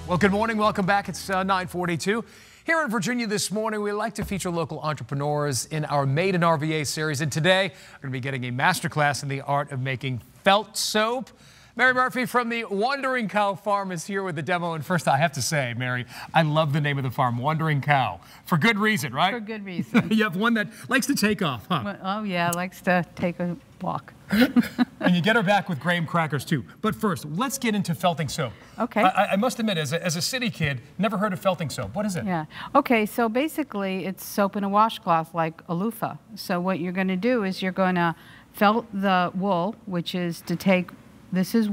Well, good morning. Welcome back. It's 9:42. Here in Virginia this morning, we like to feature local entrepreneurs in our Made in RVA series. And today, we're going to be getting a masterclass in the art of making felt soap. Mary Murphy from the Wandering Cow Farm is here with the demo. And first, I have to say, Mary, I love the name of the farm, Wandering Cow. For good reason, right? For good reason. You have one that likes to take off, huh? Well, oh, yeah, likes to take a walk. And you get her back with graham crackers, too. But first, let's get into felting soap. Okay. I must admit, as a city kid, never heard of felting soap. What is it? Yeah. Okay, so basically, it's soap in a washcloth like a loofah. So what you're going to do is you're going to felt the wool, which is to take, this is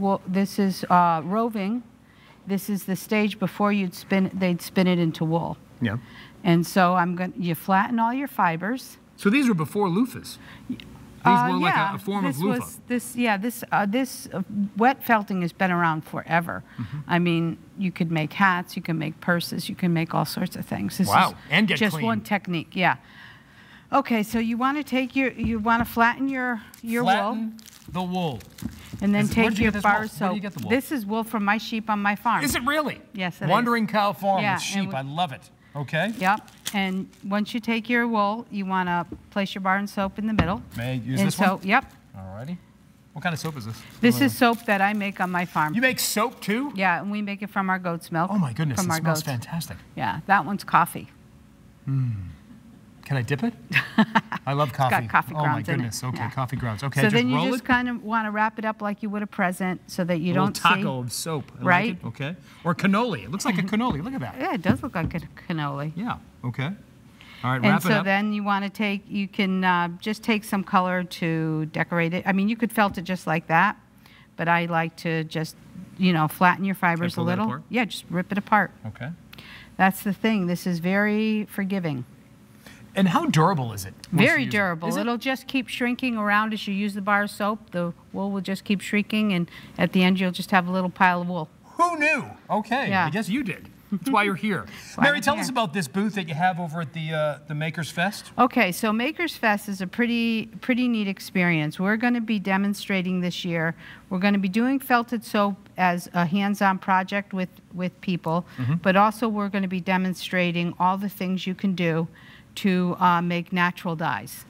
roving. This is the stage before they'd spin it into wool. Yeah. And so you flatten all your fibers. So these were before loofahs? These were like a form of loofah. This wet felting has been around forever. Mm-hmm. I mean, you could make hats, you can make purses, you can make all sorts of things. This wow, is and get just clean. one technique, yeah. Okay, so you want to take you want to flatten your wool. The wool. And then take your bar soap. Where do you get the wool? This is wool from my sheep on my farm. Is it really? Yes, it is. Wandering Cow Farm with sheep. I love it. Okay. Yep. And once you take your wool, you want to place your bar and soap in the middle. May I use this one? Yep. All righty. What kind of soap is this? This is soap that I make on my farm. You make soap too? Yeah, and we make it from our goat's milk. Oh my goodness, it smells fantastic. Yeah, that one's coffee. Can I dip it? I love coffee. It's got coffee grounds in it. Oh my goodness, okay, coffee grounds. Okay, so then you just kind of want to wrap it up like you would a present so that you don't see. A taco of soap. Right. Like okay. Or cannoli. It looks like a cannoli. Look at that. Yeah, it does look like a cannoli. Yeah, okay. All right, wrap and it so up. then you want to you can just take some color to decorate it. I mean, you could felt it just like that, but I like to just, flatten your fibers a little. Yeah, just rip it apart. Okay. That's the thing. This is very forgiving. And how durable is it? Very durable. It'll just keep shrinking around as you use the bar of soap. The wool will just keep shrinking, and at the end you'll just have a little pile of wool. Who knew? Okay, yeah. I guess you did. That's why you're here. Mary, tell us about this booth that you have over at the Makers Fest. Okay, so Makers Fest is a pretty neat experience. We're going to be demonstrating this year. We're going to be doing felted soap as a hands-on project with people, but also we're going to be demonstrating all the things you can do to make natural dyes.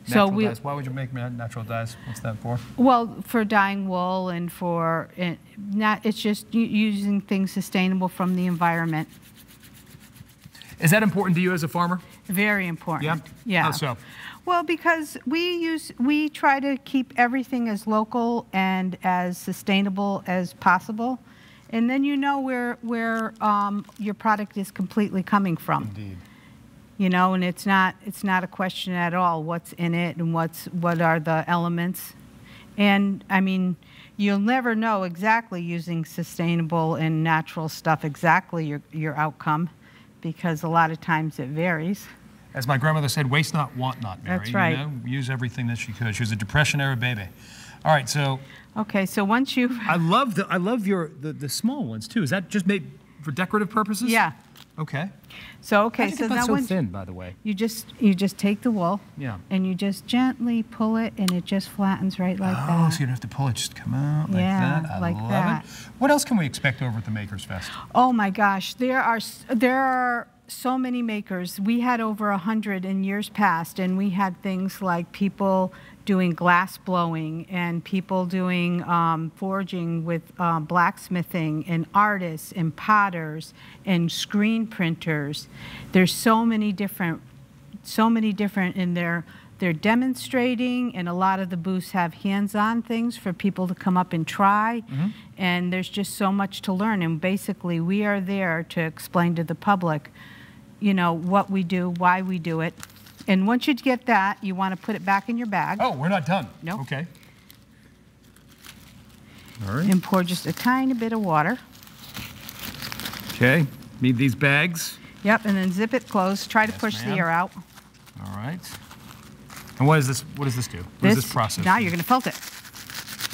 Natural dyes. Why would you make natural dyes? What's that for? Well, for dyeing wool and for it's just using things sustainable from the environment. Is that important to you as a farmer? Very important. Yeah. Yeah. How so? Well, because we try to keep everything as local and as sustainable as possible, and then you know where your product is completely coming from. Indeed. And it's not a question at all what's in it and what are the elements. And I mean, you'll never know exactly using sustainable and natural stuff exactly your outcome, because a lot of times it varies. As my grandmother said, waste not, want not, Mary. That's right. Use everything that she could. She was a Depression-era baby. All right, so. Okay, so once you. I love the small ones too. Is that just made for decorative purposes? Yeah. Okay. So so now so thin, by the way. You just take the wool. Yeah. And you just gently pull it, and it just flattens right like that. Oh, so you don't have to pull it; just come out like that. I love it. What else can we expect over at the Makers Fest? Oh my gosh, there are so many makers. We had over 100 in years past, and we had things like people doing glass blowing and people doing forging with blacksmithing, and artists and potters and screen printers. There's so many different in there. They're demonstrating, and a lot of the booths have hands-on things for people to come up and try. And there's just so much to learn. And basically, we are there to explain to the public, what we do, why we do it. And once you get that, you want to put it back in your bag. Oh, we're not done. Nope. Okay. All right. And pour just a tiny bit of water. Okay. Need these bags. Yep, and then zip it closed. Try to push the air out. All right. And what does this do? What is this process? Now you're going to felt it.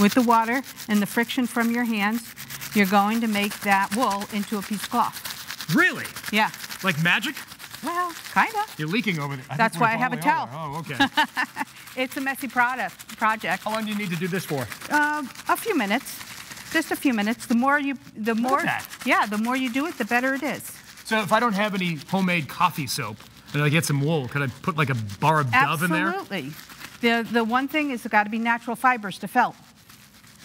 With the water and the friction from your hands, you're going to make that wool into a piece of cloth. Really? Yeah. Like magic? Well, kind of. You're leaking over there. That's why I have a towel. Oh, okay. It's a messy project. How long do you need to do this for? A few minutes. Just a few minutes. The more you do it, the better it is. So if I don't have any homemade coffee soap and I get some wool, could I put like a bar of Dove in there? Absolutely. The one thing is it's got to be natural fibers to felt.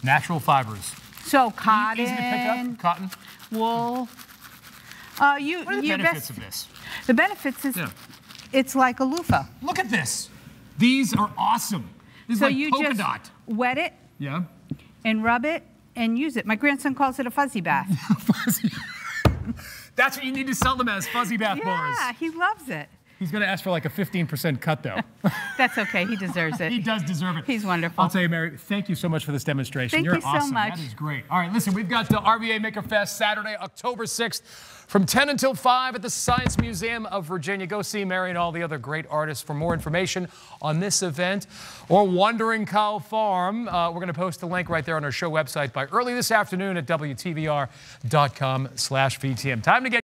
Natural fibers. So cotton. Easy to pick up. Cotton. Wool. What are the benefits of this? The benefits is it's like a loofah. Look at this. These are awesome. This is like polka dot. Wet it. Yeah. And rub it and use it. My grandson calls it a fuzzy bath. Fuzzy. That's what you need to sell them as, fuzzy bath bars. Yeah, he loves it. He's going to ask for like a 15% cut, though. That's okay. He deserves it. He does deserve it. He's wonderful. I'll tell you, Mary, thank you so much for this demonstration. Thank you awesome. so much. That is great. All right, listen, we've got the RVA Maker Fest Saturday, October 6th from 10 until 5 at the Science Museum of Virginia. Go see Mary and all the other great artists. For more information on this event or Wandering Cow Farm, we're going to post a link right there on our show website by early this afternoon at WTVR.com/VTM. Time to get